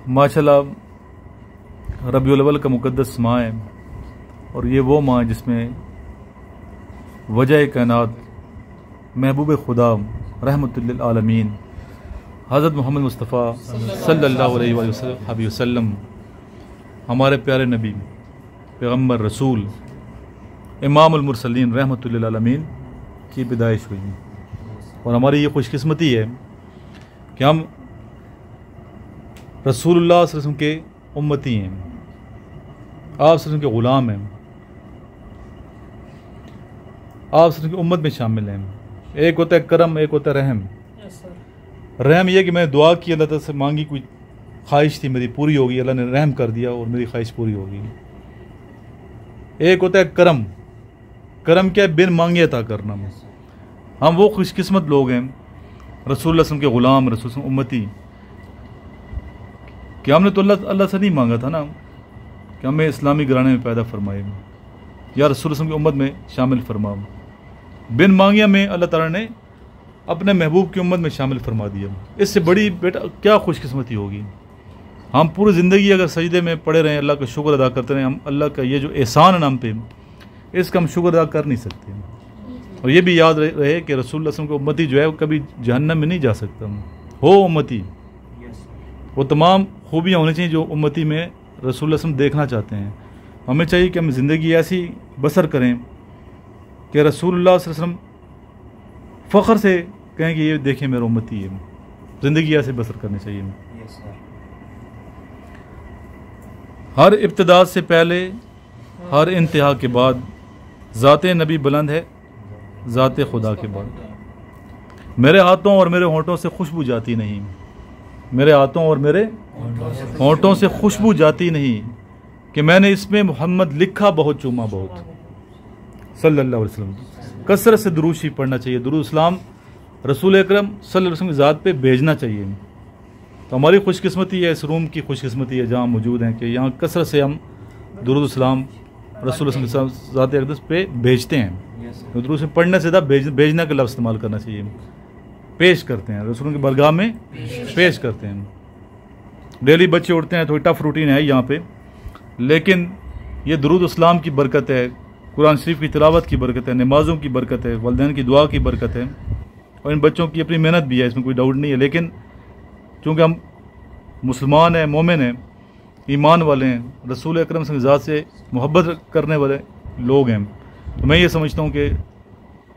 माशाल्लाह रबीउल अव्वल का मुक़द्दस माह है और ये वो माह जिसमें वजह कायनात महबूब खुदा रहमतुल लिल आलमीन हज़रत मोहम्मद मुस्तफ़ा सल्लल्लाहु अलैहि वसल्लम हमारे प्यारे नबी पैगम्बर रसूल इमामुल मुरसलीन रहमतुल लिल आलमीन की पैदाइश हुई और हमारी ये खुशकिस्मती है कि हम रसूलुल्लाह सल्लल्लाहु अलैहि वसल्लम के उम्मती हैं, आप सल्लल्लाहु अलैहि वसल्लम के ग़ुलाम हैं, आप सल्लल्लाहु अलैहि वसल्लम की उम्मत में शामिल हैं। एक होता है करम, एक होता है रहम। रहम यह कि मैंने दुआ की, अल्लाह ताला से मांगी, कोई ख्वाहिश थी मेरी पूरी होगी, अल्लाह ने रहम कर दिया और मेरी ख्वाहिश पूरी होगी। एक होता है करम। करम क्या है? बिन मांगे अता करना। हम वो खुशकिस्मत लोग हैं रसूलुल्लाह सल्लल्लाहु अलैहि वसल्लम के ग़ुलाम, रसूल सल्लल्लाहु अलैहि वसल्लम उम्मती, कि हमने तो अल्लाह से नहीं मांगा था ना कि हमें इस्लामी घराने में पैदा फरमाए या रसूल सल्लल्लाहु अलैहि वसल्लम की उम्मत में शामिल फरमाओ। बिन मांगे हमें अल्लाह ताला ने अपने महबूब की उम्मत में शामिल फरमा दिया। इससे बड़ी बेटा क्या खुशकिस्मती होगी। हम पूरी ज़िंदगी अगर सजदे में पड़े रहें, अल्लाह का शुक्र अदा करते रहें, हम अल्लाह का ये जो एहसान है हम पे, इसका हम शुक्र अदा कर नहीं सकते। और ये भी याद रहे कि रसूल सल्लल्लाहु अलैहि वसल्लम की उम्मती जो है वो कभी जहन्नम में नहीं जा सकता। हो उम्मती, वो तमाम खूबियाँ होनी चाहिए जो उम्मती में रसूल सल्लल्लाहु अलैहि वसल्लम देखना चाहते हैं। हमें चाहिए कि हम ज़िंदगी ऐसी बसर करें कि रसूलुल्लाह सल्लल्लाहु अलैहि वसल्लम फ़ख्र से कहें कि ये देखें मेरा उम्मती है। ज़िंदगी ऐसे बसर करनी चाहिए। हर इब्तिदा से पहले, हर इंतहा के बाद ज़ाते नबी बुलंद है, ज़ाते खुदा के बाद। मेरे हाथों और मेरे होंठों से खुशबू जाती नहीं, मेरे हाथों और मेरे होंठों से खुशबू जाती नहीं कि मैंने इसमें मोहम्मद लिखा बहुत, चूमा बहुत, सल्लल्लाहु अलैहि वसल्लम। कसरत से दुरूशी पढ़ना चाहिए। दुरूद इस्लाम रसूल अकरम सल्लल्लाहु अलैहि वसल्लम की ज़ात पे भेजना चाहिए। तो हमारी खुशकिस्मती है, इस रूम की खुशकिस्मती है जहाँ मौजूद हैं कि यहाँ कसरत से हम दुरूद इस्लाम रसूल सल्लल्लाहु अलैहि वसल्लम ज़ात अक़दस पे भेजते हैं। तो दुरूद से पढ़ने से ज़्यादा भेजना का लफ्ज़ इस्तेमाल करना चाहिए। पेश करते हैं, रसूल की बरगाह में पेश करते हैं। डेली बच्चे उठते हैं, थोड़ी टफ रूटीन है यहाँ पे, लेकिन ये दुरूद इस्लाम की बरकत है, कुरान शरीफ की तिलावत की बरकत है, नमाज़ों की बरकत है, वालिदैन की दुआ की बरकत है और इन बच्चों की अपनी मेहनत भी है, इसमें कोई डाउट नहीं है। लेकिन चूँकि हम मुसलमान हैं, मोमिन हैं, ईमान वाले हैं, रसूल अकरम सल्लल्लाहु अलैहि वसल्लम से मोहब्बत करने वाले लोग हैं, तो मैं ये समझता हूँ कि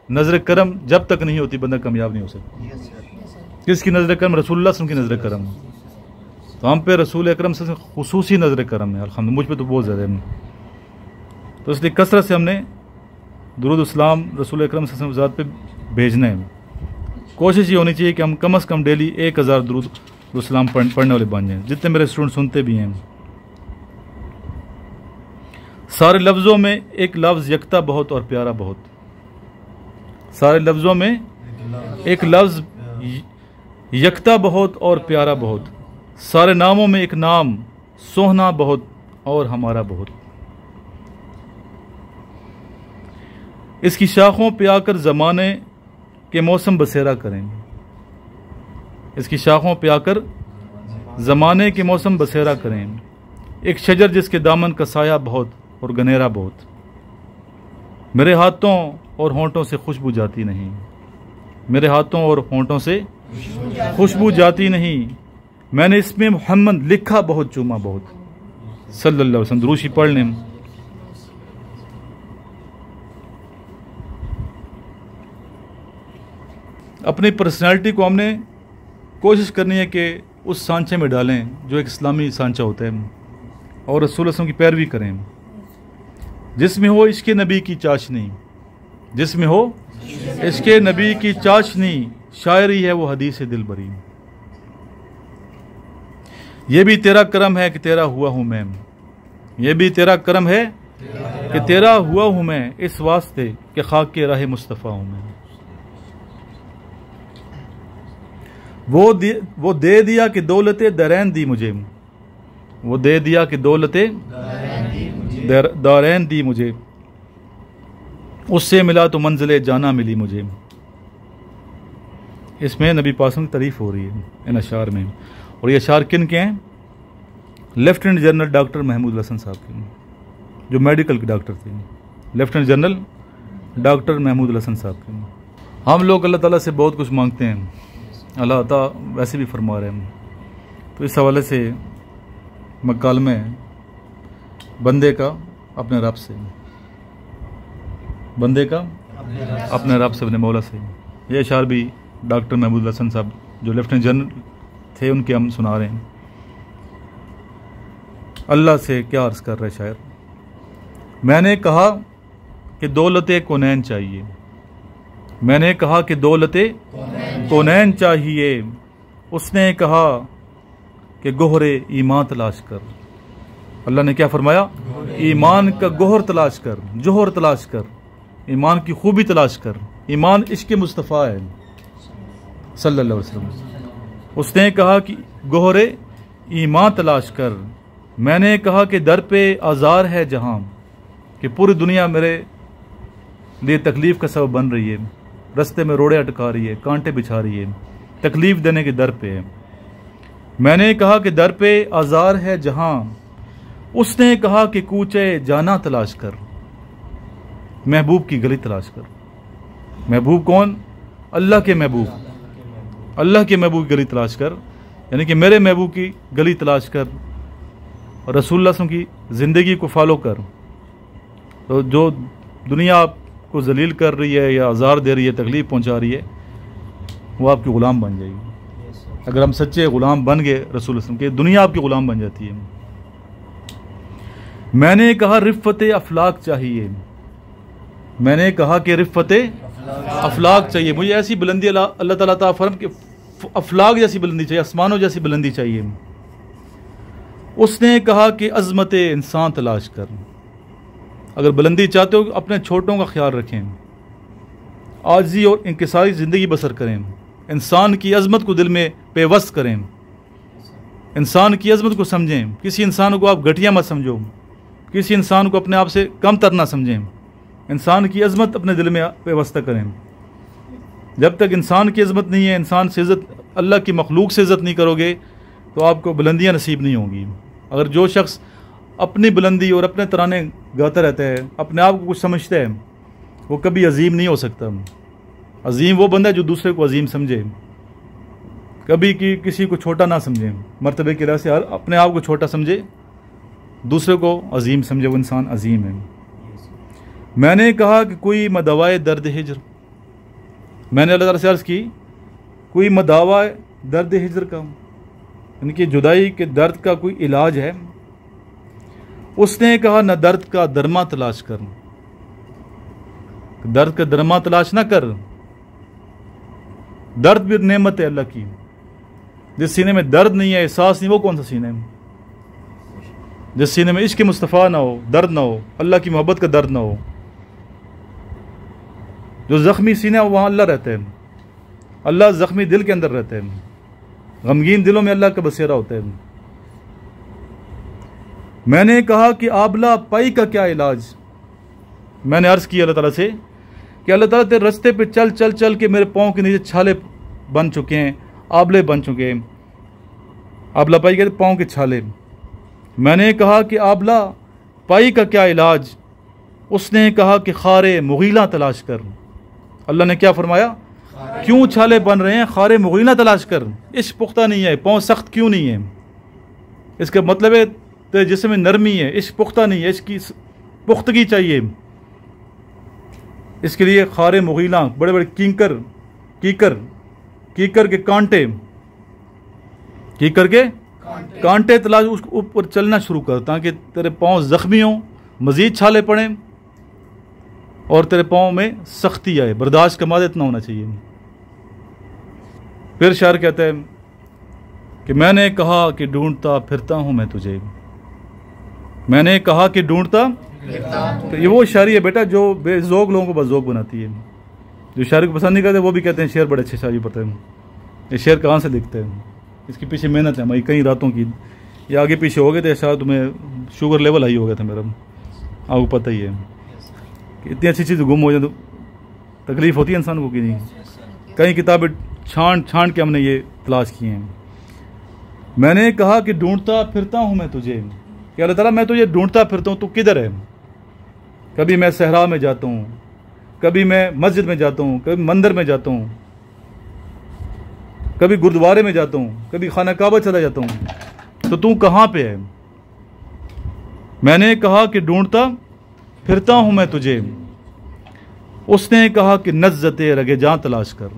नज़र करम जब तक नहीं होती बंदा कामयाब नहीं हो सकता। किसकी नज़र करम? रसूलुल्लाह सल्लल्लाहु अलैहि वसल्लम की नज़र करम। तो हम पे रसूल अकरम सल्लल्लाहु अलैहि वसल्लम खुसूसी नज़र करम है अल्हम्दुलिल्लाह, मुझ पे तो बहुत ज़्यादा है। तो इसलिए कसरत से हमने दुरूद इस्लाम रसूल अकरम सल्लल्लाहु अलैहि वसल्लम पे भेजना है। कोशिश ये होनी चाहिए कि हम कम से कम डेली 1000 दुरूद इस्लाम पढ़ने वाले बन जाएँ, जितने मेरे स्टूडेंट सुनते भी हैं। सारे लफ्ज़ों में एक लफ्ज़ यकता बहुत और प्यारा बहुत। सारे लफ्ज़ों में एक लफ्ज़ यकता बहुत और प्यारा बहुत। सारे नामों में एक नाम सोहना बहुत और हमारा बहुत। इसकी शाखों पे आकर ज़माने के मौसम बसेरा करें। इसकी शाखों पे आकर ज़माने के मौसम बसेरा करें। एक शजर जिसके दामन का साया बहुत और गनेरा बहुत। मेरे हाथों और होंठों से खुशबू जाती नहीं, मेरे हाथों और होंठों से खुशबू जाती नहीं, मैंने इसमें मोहम्मद लिखा बहुत, चूमा बहुत, सल्लल्लाहु अलैहि वसल्लम। दुरूशी पढ़ लें। अपनी पर्सनैलिटी को हमने कोशिश करनी है कि उस सांचे में डालें जो एक इस्लामी सांचा होता है, और रसूल सल्लल्लाहु अलैहि वसल्लम की पैरवी करें, जिसमें हो इश्क़ नबी की चाशनी, जिसमें हो इश्क़ नबी की चाशनी, शायरी है वो हदीस दिल भरी। ये भी तेरा करम है कि तेरा हुआ हूँ मैं, ये भी तेरा करम है कि तेरा हुआ हूँ मैं, इस वास्ते कि खाक के राह मुस्तफ़ा हूँ मैं। वो दे दिया कि दौलते दरैन दी मुझे, वो दे दिया कि दौलते दारैन दी मुझे, उससे मिला तो मंजिले जाना मिली मुझे। इसमें नबी पाक की तारीफ़ हो रही है इन अशार में। और ये अशार किन के हैं? Lieutenant general doctor Mahmood Hasan साहब की, जो मेडिकल के डॉक्टर थे, lieutenant general doctor Mahmood Hasan साहब की। हम लोग अल्लाह ताला से बहुत कुछ मांगते हैं, अल्लाह अता वैसे भी फरमा रहे हैं। तो इस हवाले से मकालमे बंदे का अपने रब से, बंदे का अपने रब से, अपने मौला से, ये अशार भी डॉक्टर महमूद हसन साहब जो लेफ्टिनेंट जनरल थे उनके हम सुना रहे हैं। अल्लाह से क्या अर्ज़ कर रहे शायर, मैंने कहा कि दौलत कौनैन चाहिए, मैंने कहा कि दौलत कौनैन चाहिए, उसने कहा कि गोहरे ईमान तलाश कर। अल्लाह ने क्या फरमाया, ईमान का गोहर तलाश कर, जोहर तलाश कर, ईमान की खूबी तलाश कर। ईमान इश्क मुस्तफ़ा है सल्लल्लाहु अलैहि वसल्लम। उसने कहा कि गोहरे ईमान तलाश कर। मैंने कहा कि दर पे आज़ार है जहाँ, कि पूरी दुनिया मेरे लिए तकलीफ़ का सबब बन रही है, रास्ते में रोड़े अटका रही है, कांटे बिछा रही है, तकलीफ़ देने के दर पे है। मैंने कहा कि दर पे आज़ार है जहाँ, उसने कहा कि कूचे जाना तलाश कर, महबूब की गली तलाश कर। महबूब कौन? अल्लाह के महबूब, अल्लाह के महबूब की गली तलाश कर, यानी कि मेरे महबूब की गली तलाश कर और रसूलुल्लाह सल्लल्लाहु अलैहि वसल्लम की ज़िंदगी को फॉलो कर। तो जो दुनिया आपको जलील कर रही है या आज़ार दे रही है, तकलीफ़ पहुंचा रही है, वो आपकी ग़ुलाम बन जाएगी। अगर हम सच्चे ग़ुलाम बन गए रसूलुल्लाह सल्लल्लाहु अलैहि वसल्लम के, दुनिया आपकी ग़ुलाम बन जाती है। मैंने कहा रिफ़्फ़त अफलाक चाहिए, मैंने कहा कि रिफ़्फ़त अफलाक चाहिए, मुझे ऐसी बुलंदी अल्लाह ताला अता फरम कि अफलाक जैसी बुलंदी चाहिए, आसमानों जैसी बुलंदी चाहिए। उसने कहा कि अज़मत इंसान तलाश कर। अगर बुलंदी चाहते हो अपने छोटों का ख्याल रखें, आजी और इंकिसारी ज़िंदगी बसर करें, इंसान की अज़मत को दिल में पेवस्त करें, इंसान की अज़मत को समझें। किसी इंसान को आप घटिया मत समझो, किसी इंसान को अपने आप से कम तर ना समझें, इंसान की अज़मत अपने दिल में पेवस्ता करें। जब तक इंसान की अज़मत नहीं है, इंसान से इज़्ज़त, अल्लाह की मखलूक से इज़्ज़त नहीं करोगे तो आपको बुलंदियाँ नसीब नहीं होंगी। अगर जो शख्स अपनी बुलंदी और अपने तराने गाता रहता है, अपने आप को कुछ समझता है, वो कभी अजीम नहीं हो सकता। अजीम वो बंदा है जो दूसरे को अजीम समझे, कभी किसी को छोटा ना समझे, मर्तबे की राह से हर अपने आप को छोटा समझे, दूसरे को अजीम समझे, वो इंसान अजीम है। मैंने कहा कि कोई मदवाए दर्द हिज्र, मैंने अल्लाह ताला से अर्ज़ की कोई मदवाए दर्द हिज्र का, यानी कि जुदाई के दर्द का कोई इलाज है। उसने कहा न दर्द का दरमा तलाश कर, दर्द का दरमा तलाश ना कर। दर्द भी नेमत है अल्लाह की। जिस सीने में दर्द नहीं है, एहसास नहीं, वो कौन सा सीना है? जिस सीने में इश्क मुस्तफ़ा ना हो, दर्द ना हो, अल्लाह की मोहब्बत का दर्द ना हो, जो ज़ख्मी सीना है वहाँ अल्लाह रहता है। अल्लाह ज़ख्मी दिल के अंदर रहता है, गमगीन दिलों में अल्लाह का बसेरा होता है। मैंने कहा कि आबला पाई का क्या इलाज। मैंने अर्ज़ किया अल्लाह ताला से कि अल्लाह ताला तेरे रास्ते पे चल चल चल के मेरे पाँव के नीचे छाले बन चुके हैं, आबले बन चुके हैं। आबला पाई कहते पाँव के छाले। मैंने कहा कि आबला पाई का क्या इलाज। उसने कहा कि खारे मुगीला तलाश कर। अल्लाह ने क्या फरमाया? क्यों छाले बन रहे हैं? खारे मुगीला तलाश कर। इश्क पुख्ता नहीं है, पाँव सख्त क्यों नहीं है? इसका मतलब है तेरे जिस्म में नरमी है, इश्क पुख्ता नहीं है, इसकी पुख्तगी चाहिए। इसके लिए खारे मुगीला, बड़े बड़े कीकर के कांटे, कीकर के कांटे तलाश, उसको ऊपर चलना शुरू कर ताकि तेरे पाँव जख्मी हों, मज़ीद छाले पड़ें और तेरे पाँव में सख्ती आए, बर्दाश्त का मादा इतना होना चाहिए। फिर शायर कहता है कि मैंने कहा कि ढूंढता फिरता हूँ मैं तुझे, मैंने कहा कि ढूंढता। तो ये वो शायरी है बेटा जो बेज़ौक़ लोगों को बज़ौक़ बनाती है। जो शायरी को पसंद नहीं करते वो भी कहते हैं शेर बड़े अच्छे शायरी पढ़ते हैं। ये शेर कहाँ से लिखते हैं? इसके पीछे मेहनत है हमारी, कई रातों की। ये आगे पीछे हो गए थे, शायद तुम्हें शुगर लेवल हाई हो गया था मेरा, आपको पता ही है कि इतनी अच्छी चीज़ गुम हो जाए तो तकलीफ़ होती है इंसान को कि नहीं। कई किताबें छांट के हमने ये तलाश की हैं। मैंने कहा कि ढूंढता फिरता हूँ मैं तुझे, कि अल्लाह ताला मैं तुझे ढूंढता फिरता हूँ, तू किधर है। कभी मैं सहरा में जाता हूँ, कभी मैं मस्जिद में जाता हूँ, कभी मंदिर में जाता हूँ, कभी गुरुद्वारे में जाता हूँ, कभी खाना काबा चला जाता हूँ, तो तू कहाँ पे है। मैंने कहा कि ढूंढता फिरता हूँ मैं तुझे। उसने कहा कि नज़्ज़ते रगे जान तलाश कर।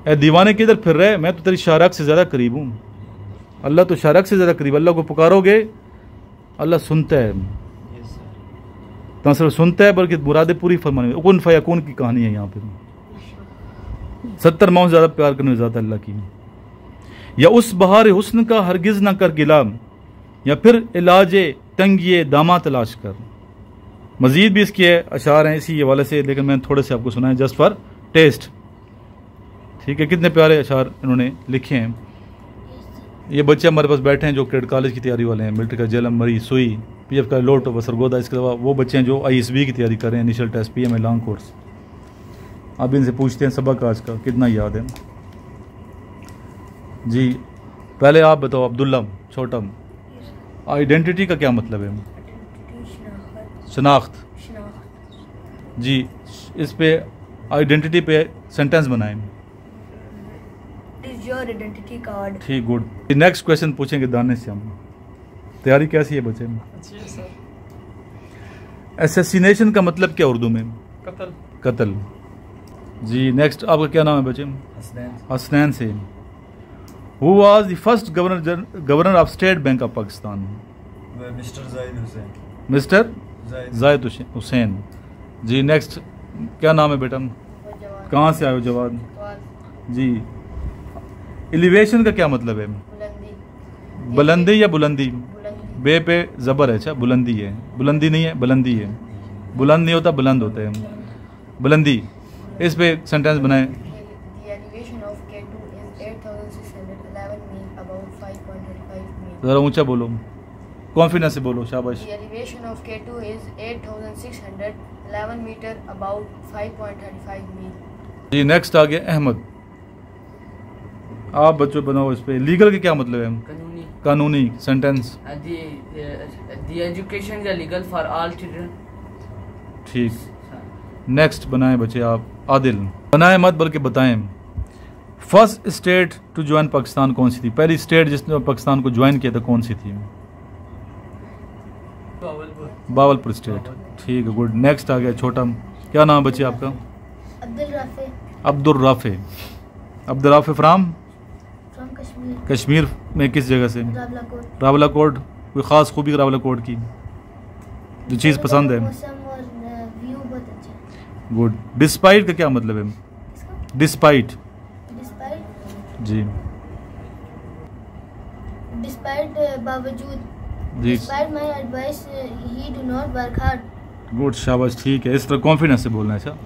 ए दीवाने किधर फिर रहे, मैं तो तेरी शारक से ज़्यादा करीब हूँ। अल्लाह तो शारक से ज़्यादा करीब। अल्लाह को पुकारोगे अल्लाह सुनता है, तो सिर्फ सुनता है बल्कि मुरादें पूरी फरमाने में। कुन फयकून की कहानी है यहाँ पे। 70 माह ज़्यादा प्यार करने ज़्यादा अल्लाह की। या उस बहार हुस्न का हरगिज़ ना कर गिला, या फिर इलाज तंगिए दामा तलाश कर। मज़ीद भी इसके अशार हैं इसी हवाले से, लेकिन मैंने थोड़े से आपको सुनाए जस्ट फॉर टेस्ट। ठीक है, कितने प्यारे अशार इन्होंने लिखे हैं। ये बच्चे हमारे पास बैठे हैं जो क्रेडिट कॉलेज की तैयारी वाले हैं, मिलिट्री का जेलम, मरी, सुई, पीएफ का लोट और सरगोदा। इसके अलावा वो बच्चे हैं जो आईएसबी की तैयारी कर रहे हैं, initial test, PMA long course. अब इनसे पूछते हैं सबक आज का कितना याद है। जी पहले आप बताओ अब्दुल्ला छोटा, आइडेंटिटी का क्या मतलब है? शनाख्त। जी इस पे आइडेंटिटी पे सेंटेंस बनाएं। Your identity card. ठीक, गुड। नेक्स्ट क्वेश्चन पूछेंगे दाने से हम। तैयारी कैसी है बच्चे? एसेसिनेशन का मतलब क्या उर्दू में? कत्ल। कत्ल। जी नेक्स्ट आपका क्या नाम है बच्चे? हसनैन से। Who was the first governor of state bank of Pakistan? Mister Zahid Hussain. Mister Zahid Hussain. जी नेक्स्ट क्या नाम है बेटा? कहाँ से आए हो? जवाद। जी एलिवेशन का क्या मतलब है? बुलंदी या बुलंदी? बे पे जबर है। अच्छा बुलंदी है, बुलंदी नहीं है, बुलंदी है। बुलंद नहीं होता, बुलंद होता है। बुलंदी। इस पे सेंटेंस बनाए। जरा ऊंचा बोलो, कॉन्फिडेंस से बोलो, शाबाश। The elevation of K2 is 8,611 meter, about 5.35 mile. जी नेक्स्ट आ गया अहमद। आप बच्चों बनाओ इस पे। लीगल के क्या मतलब है? कानूनी। कानूनी। Sentence. The education is legal for all children। ठीक। नेक्स्ट बनाएं बच्चे आप। आदिल। बनाएं मत बल्कि बताएं। First state to join Pakistan कौन सी थी? पहली स्टेट जिसने पाकिस्तान को ज्वाइन किया था कौन सी थी? बावलपुर स्टेट। ठीक है, गुड। नेक्स्ट आ गया छोटा। क्या नाम है बच्चे आपका? Abdul Rafe. Abdul Rafe. Abdul Rafe from Kashmir. Kashmir में किस जगह से? रावलाकोट। रावलाकोट। कोई ख़ास खूबी रावलाकोट की जो चीज़ पसंद है? मौसम और व्यू बहुत अच्छा है। गुड। डिस्पाइट का क्या मतलब है? डिस्पाइट। डिस्पाइट। जी डिस्पाइट बावजूद। जी despite my advice he do not work hard. Good, शाबाश। ठीक है, इस तरह कॉन्फिडेंस से बोलना है। अच्छा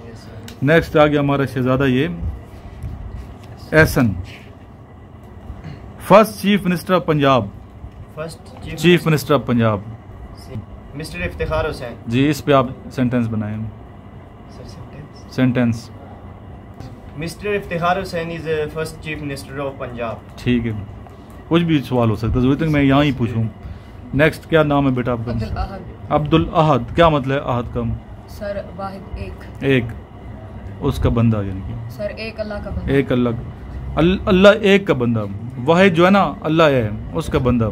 नेक्स्ट आ गया हमारा शहजादा ये Ehsan. First chief minister of Punjab. First chief minister of Punjab. Mister Iftikhar Hussain. जी इस पे आप सेंटेंस बनाएं। Sentence. Mister Iftikhar Hussain is first chief minister of Punjab. ठीक है, कुछ भी सवाल हो सकता है, जरूरत है मैं यहाँ ही पूछूं। नेक्स्ट क्या नाम है बेटा आपका? अब्दुल अहद। अब्दुल अहद। क्या मतलब है अहद का? सर वाहिद एक। एक, उसका बंदा यानी कि सर एक अल्लाह का बंदा। एक अल्लाह। अल्लाह एक का बंदा। वाहिद जो है ना अल्लाह है, उसका बंदा।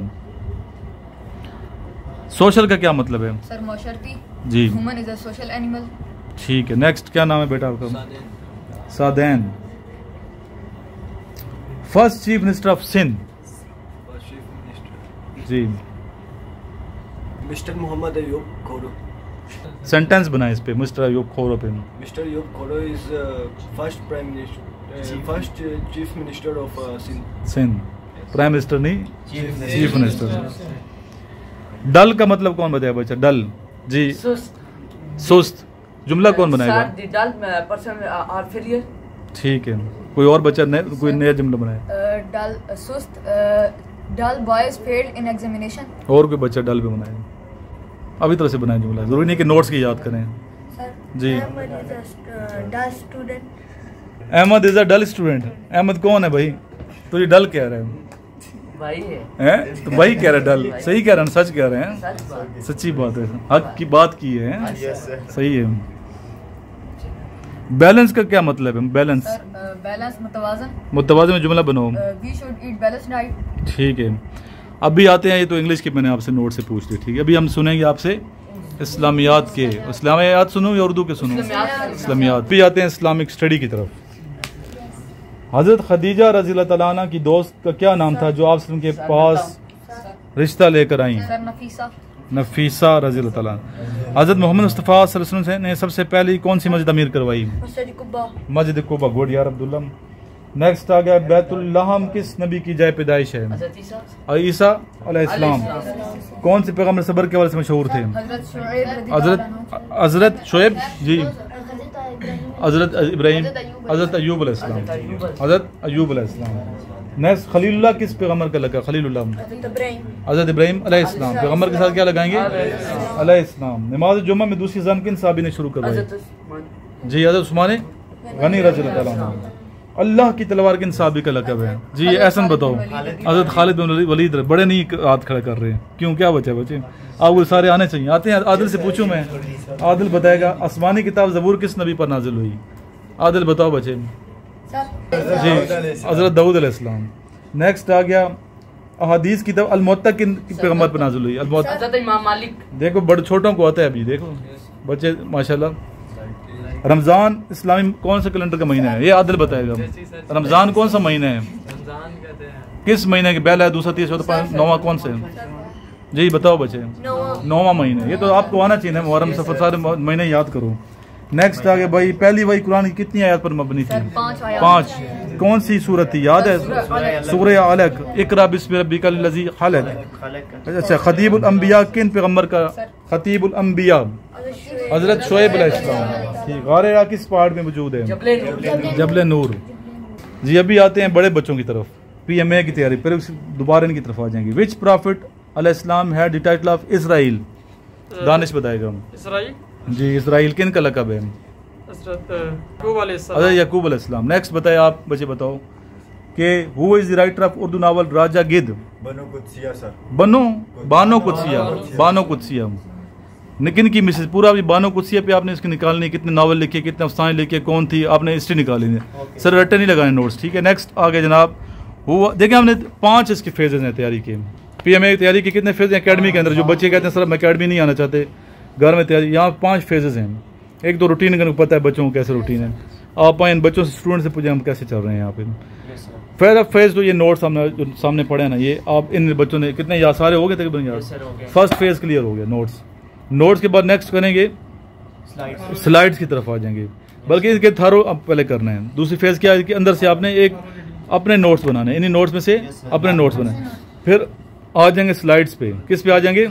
सोशल का क्या मतलब है? सर माशरती। जी। Human is a social animal. ठीक है, नेक्स्ट क्या नाम है बेटा आपका? Sadain. First chief minister of Sindh. जी मिस्टर मोहम्मद अयूब खोरो। सेंटेंस बनाए इस पे। मिस्टर अयूब खोरो पे। Mister Ayub Khuhro is first prime minister, first chief minister of Sindh. Sindh. Prime minister नहीं, चीफ मिनिस्टर। डल का मतलब कौन बताया बच्चा? डल। जी सुस्त। जुमला कौन बनाएगा? Sir dull person are failure. ठीक है, कोई और बच्चा कोई नया जुमला बनाए? डल सुस्त। डल बॉयज फेल्ड इन एग्जामिनेशन। और कोई बच्चा डल पे बनाए? अभी तरह से बनाए जुमला, जरूरी नहीं कि नोट्स की याद करें। Sir ji. Ahmad is a dull student. Ahmad is a dull student. Ahmad कौन है भाई? तुझे डल कह रहे हैं। भाई है हैं तो वही कह रहे डल, सही कह रहे हैं, सच कह रहे हैं, सच बात सच्ची बात है, हक की बात की है। Yes, sir. सही है। बैलेंस का क्या मतलब है? Balance Sir, balance मुतवाज़न. मुतवाज़न में जुमला बनाओ। We should eat balanced diet. ठीक है, अभी आते हैं, ये तो इंग्लिश की मैंने आपसे नोट से पूछ ली, ठीक है। अभी हम सुनेंगे आपसे इस्लामियात के, इस्लामियात सुनो या उर्दू के सुनो? इस्लामियात। भी आते हैं इस्लामिक स्टडी की तरफ। हज़रत खदीजा रज़ी अल्लाह तआला अन्हा की दोस्त का क्या नाम था जो आप के पास रिश्ता लेकर आई? Sir, Nafisa. नफीसा रज़ी अल्लाह तआला अन्हा। हज़रत मोहम्मद मुस्तफ़ा सल्लल्लाहु अलैहि वसल्लम ने सबसे पहले कौन सी मस्जिद अमीर करवाई? Masjid Quba. मस्जिद कुबा। गुड यार अब्दुल्ला। नेक्स्ट आ गया बैतुल lahम किस नबी की जय पैदाइश है? ईसा अलैहिस्सलाम। कौन से पैगम्बर सब्र के वाले से मशहूर थे? Hazrat Shuaib रज़ियल्लाहु अन्हु. हजरत शोएब जी, हजरत इब्राहिम, हजरत अयूब अलैहिस्सलाम, हजरत अयूब अलैहिस्सलाम। नेक्स्ट खलीलुल्लाह किस पैगम्बर का लगा? खलीलुल्लाह हजरत इब्राहिम अलैहिस्सलाम। पैगम्बर के साथ क्या लगाएंगे? अलैहिस्सलाम। नमाज जुम्मा में दूसरी ज़ान किन साहबी ने शुरू करवाई? जी हजरत उस्मान गनी रज़ियल्लाहु ताला अन्हु। अल्लाह की तलवार किन साहबी का लक़ब है? जी एहसन बताओ। हजरत खालिद बिन वलीद। बड़े नहीं हाथ खड़ा कर रहे हैं, क्यों, क्या बचे बच्चे? आपको सारे आने चाहिए। आते हैं, आदिल से पूछूं मैं, आदिल बताएगा आसमानी किताब ज़बूर किस नबी पर नाजिल हुई? आदिल बताओ बच्चे। जी हजरत दाऊद अलैहिस्सलाम। नेक्स्ट आ गया अहादीस की किताब अल-मुवत्ता किन पैगम्बर पर नाजिल हुई? अल-मुवत्ता हज़रत इमाम मालिक। देखो बड़े छोटों को आता है अभी, देखो बच्चे माशाल्लाह। रमज़ान इस्लामी कौन सा कैलेंडर का महीना है? ये आदिल बताएगा। रमज़ान कौन सा महीना है? किस महीने के? पहला है, दूसरा, तीसरा, चौथा, नौवां कौन सा है? जी बताओ बच्चे। नौवां महीना। ये तो आपको आना चाहिए ना, मुहर्रम सफर सारे महीने याद करो। नेक्स्ट आ गया भाई, पहली वही कुरान की कितनी आयत पर मबनी थी? 5। कौन सी सूरत थी, याद है? सूरह अलक। इकरा बिस्मि रब्बिकल लज़ी खलक। अच्छा, खतीबुल अंबिया किन पैगम्बर का? खतीबुल अंबिया हजरत शुएब अलैहिस्सलाम। ठीक। गारे हिरा किस पहाड़ में मौजूद है? जबल नूर। जी अभी आते हैं बड़े बच्चों की तरफ, PMA की तैयारी, फिर दोबारा इनकी तरफ आ जाएंगे। विच प्रॉफिट अलैहिस्सलाम had the title of Israel? Danish बताएगा। जी इज़राइल किन का लक़ब है? हज़रत याकूब अलैहिस्सलाम। नेक्स्ट बताए आप बच्चे, बताओ कि who is the writer of Urdu novel Raja Gidh? Bano Qudsia. किन की मिसेस? पूरा भी बानो कुदसिया पे आपने इसकी निकालनी, कितने नावल लिखे, कितने अफसाने लिखे, कौन थी, आपने हिस्ट्री निकाली है। सर रट्टे नहीं लगाने नोट्स, ठीक है। नेक्स्ट आ गया जनाब, हुआ देखिए हमने 5 इसके फेजेज हैं तैयारी के। PMA की तैयारी के कितने फेज हैं अकेडमी के अंदर? जो बच्चे कहते हैं सर हम अकेडमी नहीं आना चाहते, घर में तैयारी, यहाँ 5 फेजेज हैं। एक तो रूटीन का पता है बच्चों को कैसे रूटीन है, आप इन बच्चों से, स्टूडेंट से पूछे हम कैसे चल रहे हैं यहाँ पे। फिर अब फेज तो ये नोट्स हमने जो सामने पढ़े हैं ना, ये आप इन बच्चों ने कितने याद, सारे हो गए तकरीबन याद? फर्स्ट फेज क्लियर हो गया नोट्स के बाद नेक्स्ट करेंगे स्लाइड्स की तरफ आ जाएंगे, बल्कि इसके थारो अब पहले करना है। दूसरी फेज क्या है कि अंदर से आपने एक अपने नोट्स बनाने, इन्हीं नोट्स में से अपने नोट्स बनाए, फिर आ जाएंगे स्लाइड्स पे। किस पे आ जाएंगे?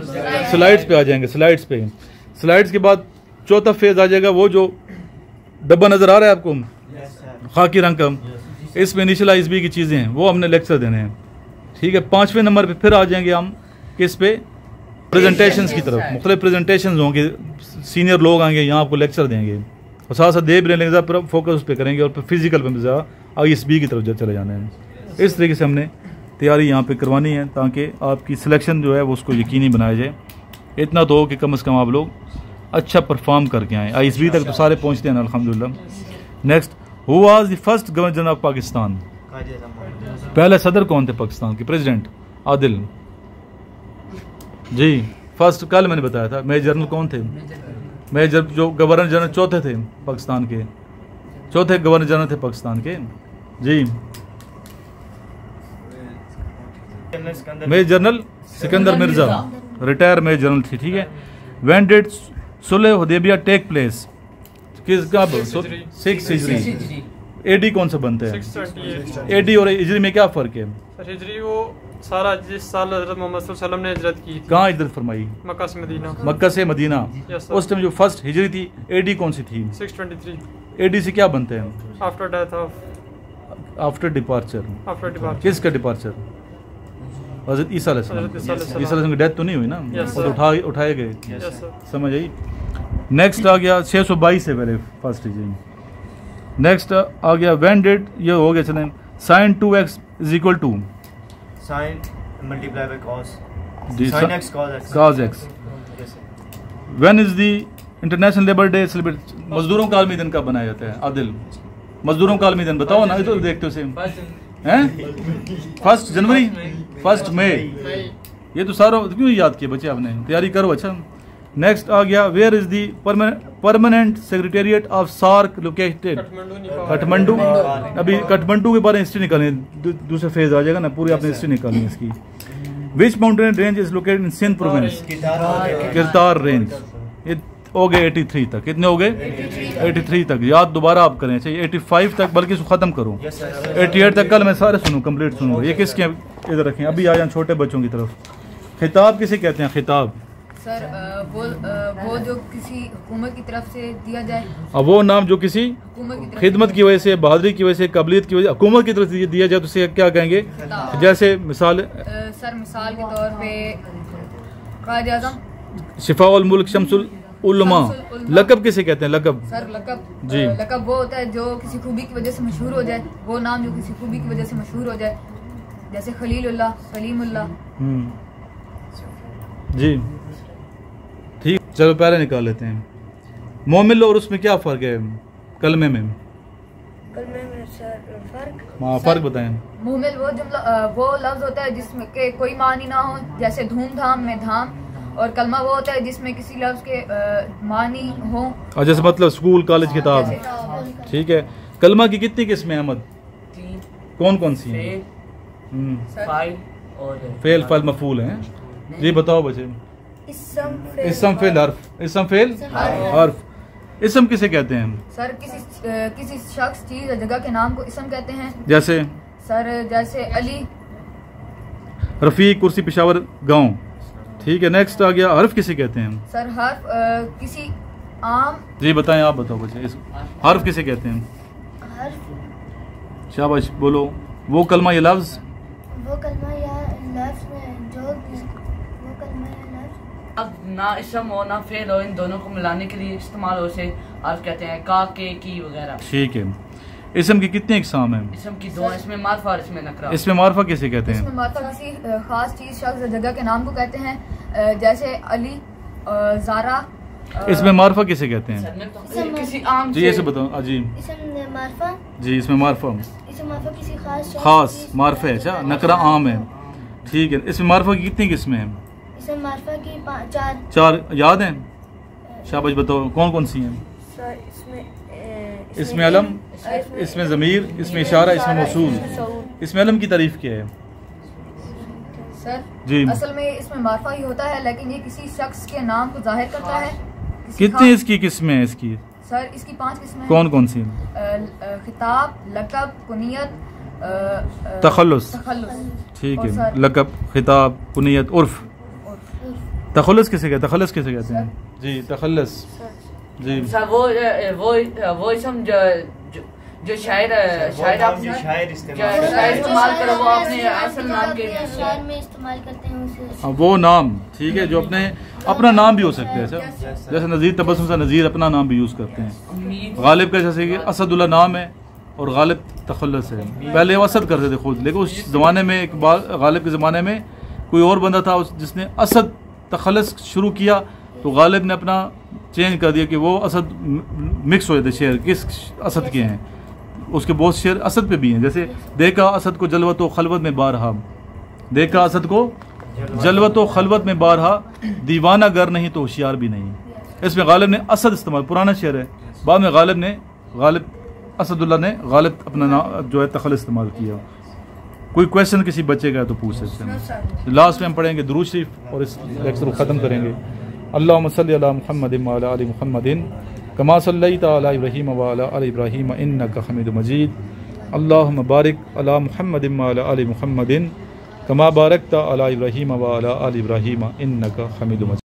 स्लाइड्स पे आ जाएंगे। स्लाइड्स के बाद चौथा फेज आ जाएगा, वो जो डब्बा नजर आ रहा है आपको खाकी रंग का, इसमें इनिशियलाइज भी की चीज़ें हैं, वो हमने लेक्चर देने हैं, ठीक है। 5वें नंबर पे फिर आ जाएंगे हम किस पे? प्रेजेंटेशंस की तरफ। मुख्तलिफ प्रेजेंटेशंस होंगे, सीनियर लोग आएंगे यहाँ आपको लेक्चर देंगे, और साथ साथ दे भी रहेंगे, ज़्यादा फोकस उस पर करेंगे, और फिर फिजिकल पे ज़्यादा ISB की तरफ चले जाना है। इस तरीके से हमने तैयारी यहाँ पे करवानी है, ताकि आपकी सिलेक्शन जो है वो उसको यकीनी बनाया जाए। इतना तो हो कि कम से कम आप लोग अच्छा परफॉर्म करके आएँ। ISB तक तो सारे पहुँचते हैं अल्हम्दुलिल्लाह। Next, who was the first governor general of Pakistan? पहले सदर कौन थे पाकिस्तान के? प्रेसिडेंट आदिल जी। फर्स्ट कल मैंने बताया था। मेजर जनरल कौन थे? मेजर जो गवर्नर जनरल चौथे थे पाकिस्तान के, चौथे गवर्नर जनरल थे पाकिस्तान के जी। Major general Sikandar Mirza, retired major general थी, ठीक है। When did Sulh Hudaibiya take place? किस कब? 6 हिजरी। AD कौन सा बनता है? 638। AD और हिजरी में क्या फ़र्क है? हिजरी वो सारा जिस साल हज़रत मोहम्मद सल्लल्लाहु अलैहि वसल्लम ने हिजरत की, कहाँ हिजरत फरमाई? मक्का से मदीना। मक्का से मदीना। Yes, sir. उस टाइम जो फर्स्ट हिजरी थी, AD कौन सी थी? 623। AD से क्या बनते हैं? After death of, after departure. After departure. किसका डिपार्चर? हज़रत ईसा अलैहिस्सलाम। हज़रत ईसा अलैहिस्सलाम। ईसा अलैहिस्सलाम की डेथ तो नहीं हुई ना, Yes, वो तो sir. उठाए गए, Yes, sir. समझ आई। नेक्स्ट आ गया 622 से पहले फर्स्ट हिजरी। नेक्स्ट आ गया व्हेन डिड, ये हो गया चलें, sin 2x = Sin multiply by cos. जी Sin x cos x. cos x. Yes, sir. When is the international labour day celebrate? मजदूरों का आलमी दिन कब बनाया जाता है? आदिल, मजदूरों का आलमी दिन बताओ ना, इधर देखते हो सेम हैं? 1 जनवरी, 1 मई। ये तो सारा क्यों याद किया बच्चे आपने? तैयारी करो। अच्छा, नेक्स्ट आ गया, where is the permanent secretariat of SAARC located? Kathmandu. अभी काठमांडू के बारे में हिस्ट्री निकालें, दूसरा फेज आ जाएगा ना, पूरी आपने हिस्ट्री निकालनी है इसकी। Which mountain range is located in Sindh province? Kirthar range. ये हो गए 83 तक। कितने हो गए? 83 तक। याद दोबारा आप करें। चाहिए 85 तक, बल्कि इसको ख़त्म करो। 88 तक कल मैं सारे सुनूँ, कंप्लीट सुनूँ। ये किसके इधर रखें? अभी आ जाए छोटे बच्चों की तरफ। खिताब किसे कहते हैं? खिताब सर वो जो किसी हुकूमत की तरफ से दिया जाए। अब वो नाम जो किसी हुकूमत की तरफ खिदमत की वजह से, बहादुरी की वजह से, काबिलियत की वजह से हुकूमत की तरफ से दिया जाए तो उसे क्या कहेंगे? जैसे मिसाल, सर मिसाल के तौर पे कायद आज़म, शिफाउल मुल्क, शम्सुल उलमा। लकब किसे कहते हैं? लकब सर लकब जी। लकब वो होता है जो किसी खूबी की वजह से मशहूर हो जाए, वो नाम जो किसी खूबी की वजह से मशहूर हो जाए, जैसे खलीलुल्लाह, सलीमुल्लाह। जी ठीक, चलो पहले निकाल लेते हैं। मोमिल और उसमें क्या फ़र्क है? कलमे में हाँ, फ़र्क बताएं। मुहमिल वो जुमला, वो लफ्ज होता है जिसमें के कोई मानी ना हो, जैसे धूमधाम में धाम। और कलमा वो होता है जिसमें किसी लफ्ज के मानी हो, और जैसे मतलब स्कूल, कॉलेज, किताब। ठीक है। कलमा की कितनी किस्में हैं अहमद? कौन कौन सी हैं? फेल, फाइल, मफूल हैं। जी बताओ बच्चे। इसम, फेल, हर्फ। इसम, फेल, हर्फ। इसम किसे कहते हैं? सर किसी शख्स, चीज या जगह के नाम को इसम कहते हैं। जैसे सर जैसे अली, रफ़ीक, कुर्सी, पेशावर, गांव। ठीक है। नेक्स्ट आ गया, हर्फ किसे कहते हैं? सर हर्फ किसी आम। जी बताएं, आप बताओ बच्चे, हर्फ किसे कहते हैं? शाबाश, बोलो। वो कलमा या लफ्ज? वो कलमा या लफ्ज में जो वो कलमा या लफ्ज अब ना इसम हो ना फेल हो, इन दोनों को मिलाने के लिए इस्तेमाल हो, उसे हर्फ कहते हैं, का, के, की वगैरह। ठीक है। इसम की कितनी इकसाम है? इसम की 2, इसमें मारफा और इसमें नकरा। इसमें मारफा किसे कहते हैं? इसमें मारफा किसी खास चीज, शख्स या जगह के नाम को कहते हैं, जैसे अली, ज़ारा। इसमें मारफा किसे कहते हैं? किसी आम जी ऐसे बताओ। जी इसम मारफा। जी इसमें मारफा, इसम मारफा किसी खास मारफा है। अच्छा, नकरा आम है। ठीक है। इसमें मारफा की कितनी किस्में हैं? इसम मारफा की 4। 4 याद हैं? शाबाश, बताओ कौन कौन सी हैं? इसमें अलम, इसमें ज़मीर, इसमें इशारा, इसमें मौसूल। इसमें अलम की तारीफ क्या है? सर जी असल में इसमें मारफा ही होता है, लेकिन ये किसी शख्स के नाम को जाहिर करता है। कितनी इसकी किस्में हैं? इसकी सर इसकी 5 किस्में। कौन कौन सी? खिताब, लकब, कुनियत, तखल्लुस। ठीक और है। सर लकब, खिताब, कुनियत, उर्फ। तखल्लुस किसे कहते हैं? तखल्लुस किसे कहते हैं? जी तखल्लुस। जी सर वो इसम जो शायर इस्तेमाल करे, वो अपने असल नाम के शायर में इस्तेमाल करते हैं उसे। वो नाम, ठीक है, जो अपना नाम भी हो सकते हैं। सर जैसे नज़ीर तबस्सुम से नज़ीर अपना नाम भी यूज़ करते हैं। गालिब का जैसे कि असदुल्ला नाम है और गालिब तखल्लुस है। पहले वो असद करते थे खुद, लेकिन उस ज़माने में एक बार गालिब के ज़माने में कोई और बंदा था जिसने असद तखल्लुस शुरू किया, तो गालिब ने अपना चेंज कर दिया कि वो असद मिक्स हो जाते शेर किस असद के हैं। उसके बहुत शेर असद पे भी हैं, जैसे देखा असद को जलवत व खलवत में बारहा, देखा असद को जलवत व खलवत में बारहा, दीवाना गर नहीं तो होशियार भी नहीं। इसमें गालिब ने असद इस्तेमाल, पुराना शेर है, बाद में गालिब असदुल्ला ने गालिब अपना नाम जो है तखल्लुस इस्तेमाल किया। कोई क्वेश्चन किसी बच्चे का है तो पूछ सकते हैं। लास्ट में हम पढ़ेंगे दुरूद शरीफ और इस लेक्चर को ख़त्म करेंगे। अल्लाहुम्मा सल्लि अला मुहम्मदिन व अला आलि मुहम्मदिन कमा सल्लैता अला इब्राहीम व अला आलि इब्राहीम इन्नका हमीदुम मजीद। अल्लाहुम्मा बारिक अला मुहम्मदिन व अला आलि मुहम्मदिन कमा बारकता अला इब्राहीम व अला आलि इब्राहीम इन्नका हमीदुम मजीद।